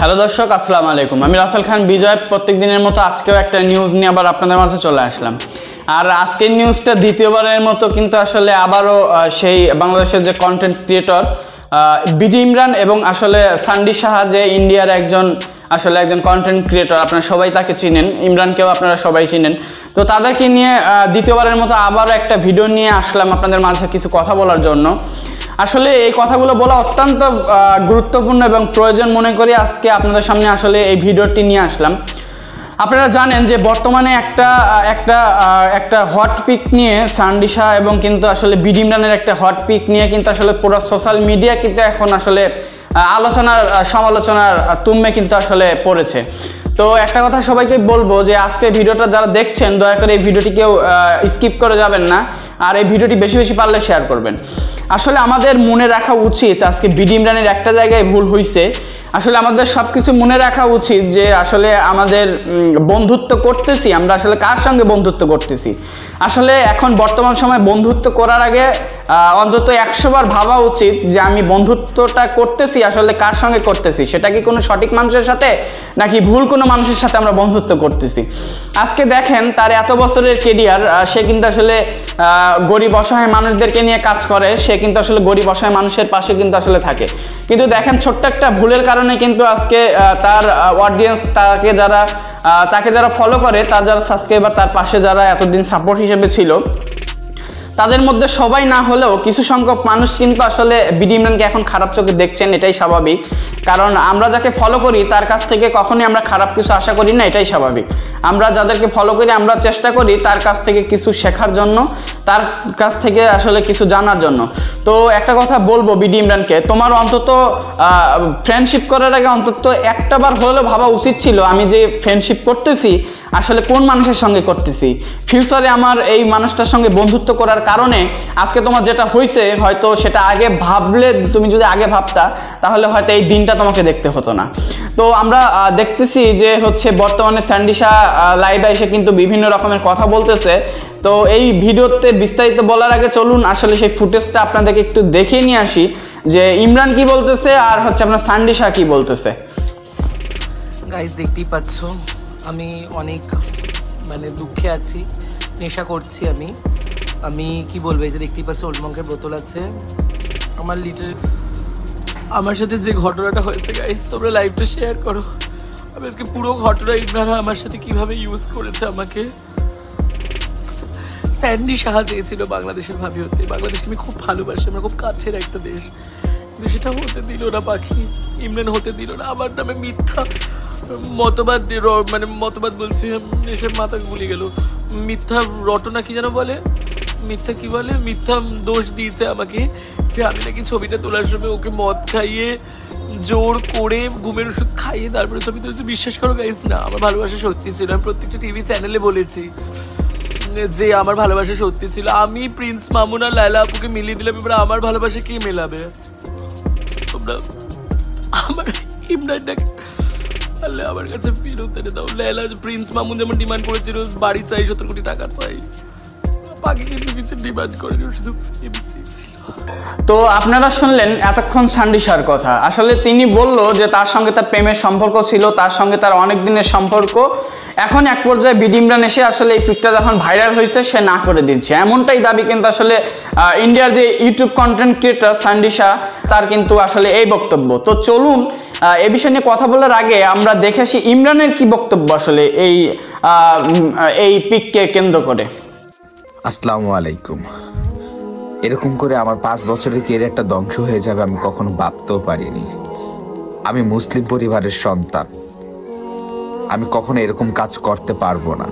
Hello দর্শক, আসসালামু আলাইকুম। আমি রাসেল খান বিজয়। প্রত্যেক দিনের মতো আজকেও একটা নিউজ নিয়ে আবার আপনাদের মাঝে চলে আসলাম। আর আজকের নিউজটা দ্বিতীয়বারের মতো কিন্তু আসলে আবারও সেই বাংলাদেশের যে কন্টেন্ট ক্রিয়েটর বিডি ইমরান এবং আসলে সান্ডি সাহা, যে ইন্ডিয়ার একজন কন্টেন্ট ক্রিয়েটর, আপনারা সবাই তাকে চিনেন, ইমরানকেও আপনারা সবাই চিনেন। তো তাদেরকে নিয়ে দ্বিতীয়বারের মতো আবারও একটা ভিডিও নিয়ে আসলাম আপনাদের মাঝে কিছু কথা বলার জন্য। আসলে এই কথাগুলো বলা অত্যন্ত গুরুত্বপূর্ণ এবং প্রয়োজন মনে করি আজকে আপনাদের সামনে আসলে এই ভিডিওটি নিয়ে আসলাম। আপনারা জানেন যে বর্তমানে একটা হট পিক নিয়ে সান্ডি শাহ এবং কিন্তু আসলে বিডি ইমরানের একটা হট পিক নিয়ে কিন্তু আসলে পুরো সোশ্যাল মিডিয়া কিন্তু এখন আসলে সমালোচনার তুম্মে কিন্তু আসলে পড়েছে। তো একটা কথা সবাইকে বলবো যে আজকে ভিডিওটা যারা দেখছেন দয়া করে এই ভিডিওটি কেউ স্কিপ করে যাবেন না, আর এই ভিডিওটি বেশি বেশি পারলে শেয়ার করবেন। আসলে আমাদের মনে রাখা উচিত আজকে বিডি ইমরানের একটা জায়গায় ভুল হয়েছে। আসলে আমাদের সব কিছু মনে রাখা উচিত যে আসলে আমাদের বন্ধুত্ব করতেছি, আমরা আসলে কার সঙ্গে বন্ধুত্ব করতেছি। আসলে এখন বর্তমান সময় বন্ধুত্ব করার আগে অন্তত 100 বার ভাবা উচিত যে আমি বন্ধুত্বটা করতেছি আসলে কার সঙ্গে করতেছি, সেটা কি কোনো সঠিক মানুষের সাথে নাকি ভুল কোনো মানুষের সাথে আমরা বন্ধুত্ব করতেছি। আজকে দেখেন তার এত বছরের কেরিয়ার, সে কিন্তু আসলে গরিব অসহায় মানুষদেরকে নিয়ে কাজ করে, সে কিন্তু আসলে গরিব অসহায় মানুষের পাশে কিন্তু আসলে থাকে। কিন্তু দেখেন ছোট্ট একটা ভুলের কারণে কিন্তু আজকে তার অডিয়েন্স, তাকে যারা ফলো করে, তার যারা সাবস্ক্রাইবার, তার পাশে যারা এতদিন সাপোর্ট হিসেবে ছিল, তাদের মধ্যে সবাই না হলেও কিছু সংখ্যক মানুষ কিন্তু আসলে বিডি ইমরানকে এখন খারাপ চোখে দেখছেন। এটাই স্বাভাবিক, কারণ আমরা যাকে ফলো করি তার কাছ থেকে কখনোই আমরা খারাপ কিছু আশা করি না, এটাই স্বাভাবিক। আমরা যাদেরকে ফলো করি আমরা চেষ্টা করি তার কাছ থেকে কিছু শেখার জন্য, তার কাছ থেকে আসলে কিছু জানার জন্য। তো একটা কথা বলবো বিডি ইমরানকে, তোমার অন্তত ফ্রেন্ডশিপ করার আগে অন্তত একটা বার হলেও ভাবা উচিত ছিল আমি যে ফ্রেন্ডশিপ করতেছি আসলে কোন মানুষের সঙ্গে করতেছি। ফিউচারে আমার এই মানুষটার সঙ্গে বন্ধুত্ব করার কারণে আজকে তোমার যেটা হয়েছে, হয়তো সেটা আগে ভাবলে, তুমি যদি আগে ভাবতা তাহলে হয়তো এই দিনটা তোমাকে দেখতে হতো না। তো আমরা দেখতেছি যে হচ্ছে বর্তমানে সান্ডি শাহ লাইভে এসে কিন্তু বিভিন্ন রকমের কথা বলতেছে। তো এই ভিডিওতে বিস্তারিত বলার আগে চলুন আসলে সেই ফুটেজটা আপনাদেরকে একটু দেখিয়ে নিয়ে আসি যে ইমরান কি বলতেছে আর হচ্ছে আপনার সান্ডি শাহ কি বলতেছে। গাইস, দেখতেই পাচ্ছ আমি অনেক দুঃখে আছি, নেশা করছি আমি কি বলবো, এই যে দেখতেই পাচ্ছ ওল্ডমঙ্কের বোতল আছে। আমার সাথে যে ঘটনাটা হয়েছে গাইস, তোমরা লাইভটা শেয়ার করো। আমি আজকে পুরো ঘটনা ইমরান আমার সাথে কিভাবে ইউজ করেছে আমাকে। স্যান্ডি সাহা চেয়েছিল বাংলাদেশের ভাবি হতে, বাংলাদেশকে আমি খুব ভালোবাসি, আমার খুব কাছের একটা দেশ, কিন্তু সেটা হতে দিল না পাখি, ইমরান হতে দিল না। আমার নামে মিথ্যা মতবাদ বলছি, এসে মাথা গুলি গেল, মিথ্যা রটনা কি যেন বলে, মিথ্যা দোষ দিয়েছে আমাকে যে আমি নাকি ছবিটা তোলার সময় ওকে মদ খাইয়ে জোর করে ঘুমের ওষুধ খাইয়ে তারপরে ছবি তুলেছে। বিশ্বাস করো গাইস, না, আমার ভালোবাসা সত্যি ছিল। আমি প্রত্যেকটা টিভি চ্যানেলে বলেছি যে আমার ভালোবাসা সত্যি ছিল। আমি প্রিন্স মামুন আর লায়লা আপুকে মিলিয়ে দিলাম, এবার আমার ভালোবাসা কে মেলাবে? তোমরা আমার ইমরানটাকে আমার কাছে ফেরত এনে দাও। লায়লা প্রিন্স মামুন যেমন ডিমান্ড করেছিল বাড়ি চাই, 70 কোটি টাকা চাই, বাকি কিন্তু কিছু ডিমান্ড করেনি, শুধু ফেম চেয়েছিল। তো আপনারা শুনলেন এতক্ষণ সান্ডি শাহর কথা। আসলে তিনি বলল যে তার সঙ্গে তার প্রেমের সম্পর্ক ছিল, তার সঙ্গে তার অনেক দিনের সম্পর্ক। এখন এক পর্যায়ে বিডি ইমরান এসে আসলে এই পিকটা যখন ভাইরাল হয়েছে সে না করে দিচ্ছে, এমনটাই দাবি কিন্তু আসলে ইন্ডিয়ার যে ইউটিউব কন্টেন্ট ক্রিয়েটর সান্ডি শাহ, তার কিন্তু আসলে এই বক্তব্য। তো চলুন এ বিষয় নিয়ে কথা বলার আগে আমরা দেখে আসি ইমরানের কি বক্তব্য আসলে এই পিককে কেন্দ্র করে। আসসালামু আলাইকুম। এরকম করে আমার 5 বছরের ক্যারিয়ারটা ধ্বংস হয়ে যাবে আমি কখনো ভাবতেও পারিনি। আমি মুসলিম পরিবারের সন্তান, আমি কখনো এরকম কাজ করতে পারবো না,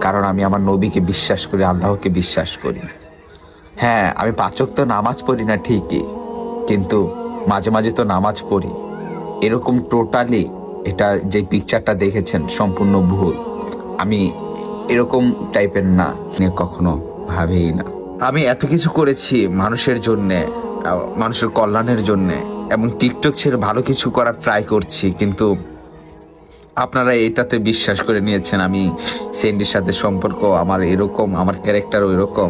কারণ আমি আমার নবীকে বিশ্বাস করি, আল্লাহকে বিশ্বাস করি। হ্যাঁ, আমি 5 ওয়াক্ত নামাজ পড়ি না ঠিকই, কিন্তু মাঝে মাঝে তো নামাজ পড়ি। এরকম টোটালি এটা যে পিকচারটা দেখেছেন সম্পূর্ণ ভুল। আমি এরকম টাইপের না, কখনো ভাবেই না। আমি এত কিছু করেছি মানুষের জন্যে, মানুষের কল্যাণের জন্যে, এবং টিকটক ছেড়ে ভালো কিছু করার ট্রাই করছি, কিন্তু আপনারা এটাতে বিশ্বাস করে নিয়েছেন আমি সেন্ডির সাথে সম্পর্ক আমার এরকম, আমার ক্যারেক্টারও এরকম।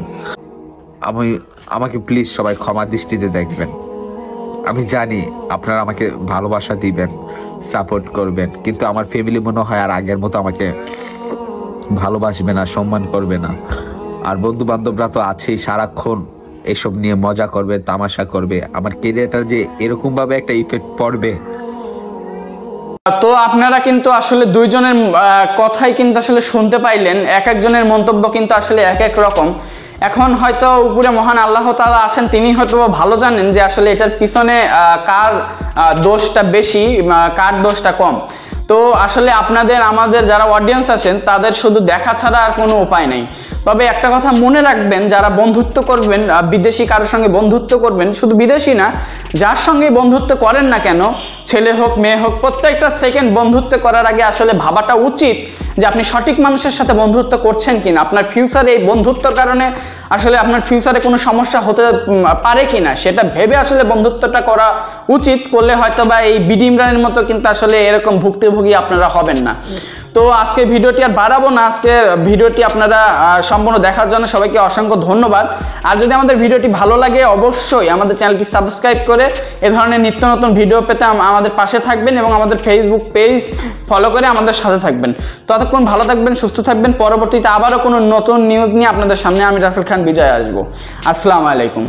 আমাকে প্লিজ সবাই ক্ষমা দৃষ্টিতে দেখবেন। আমি জানি আপনারা আমাকে ভালোবাসা দিবেন, সাপোর্ট করবেন, কিন্তু আমার ফ্যামিলি মনে হয় আর আগের মতো আমাকে ভালোবাসবে না, সম্মান করবে না। আর বন্ধু বান্ধবরা তো আছেই, সারাক্ষণ এসব নিয়ে মজা করবে, তামাশা করবে। আমার কেরিয়ারটার যে এরকম ভাবে একটা ইফেক্ট পড়বে। তো আপনারা কিন্তু আসলে দুইজনের কথাই কিন্তু আসলে শুনতে পাইলেন, এক একজনের মন্তব্য কিন্তু আসলে এক এক রকম। এখন হয়তো উপরে মহান আল্লাহ তাআলা আছেন, তিনি হয়তো ভালো জানেন যে আসলে এটার পিছনে কার দোষটা বেশি, কার দোষটা কম। তো আসলে আপনাদের আমাদের যারা অডিয়েন্স আছেন তাদের শুধু দেখা ছাড়া আর কোনো উপায় নেই। তবে একটা কথা মনে রাখবেন, যারা বন্ধুত্ব করবেন, বিদেশি কারোর সঙ্গে বন্ধুত্ব করবেন, শুধু বিদেশি না, যার সঙ্গে বন্ধুত্ব করেন না কেন, ছেলে হোক মেয়ে হোক, প্রত্যেকটা সেকেন্ড বন্ধুত্ব করার আগে আসলে ভাবাটা উচিত যে আপনি সঠিক মানুষের সাথে বন্ধুত্ব করছেন কিনা। আপনার ফিউচারে এই বন্ধুত্বর কারণে আসলে আপনার ফিউচারে কোনো সমস্যা হতে পারে কিনা সেটা ভেবে আসলে বন্ধুত্বটা করা উচিত। করলে হয়তো বা এই বিডি ইমরানের মতো কিন্তু আসলে এরকম ভুক্তভোগী আপনারা হবেন না। তো আজকে ভিডিওটি আর বাড়াবো না, আজকে ভিডিওটি আপনারা সম্পূর্ণ দেখার জন্য সবাইকে অসংখ্য ধন্যবাদ। আর যদি আমাদের ভিডিওটি ভালো লাগে অবশ্যই আমাদের চ্যানেলটি সাবস্ক্রাইব করে এ ধরনের নিত্য নতুন ভিডিও পেতে আমাদের পাশে থাকবেন এবং আমাদের ফেসবুক পেজ ফলো করে আমাদের সাথে থাকবেন। ততক্ষণ ভালো থাকবেন, সুস্থ থাকবেন। পরবর্তীতে আবারও কোনো নতুন নিউজ নিয়ে আপনাদের সামনে আমি রাসেল খান বিজয় আসবো। আসসালামু আলাইকুম।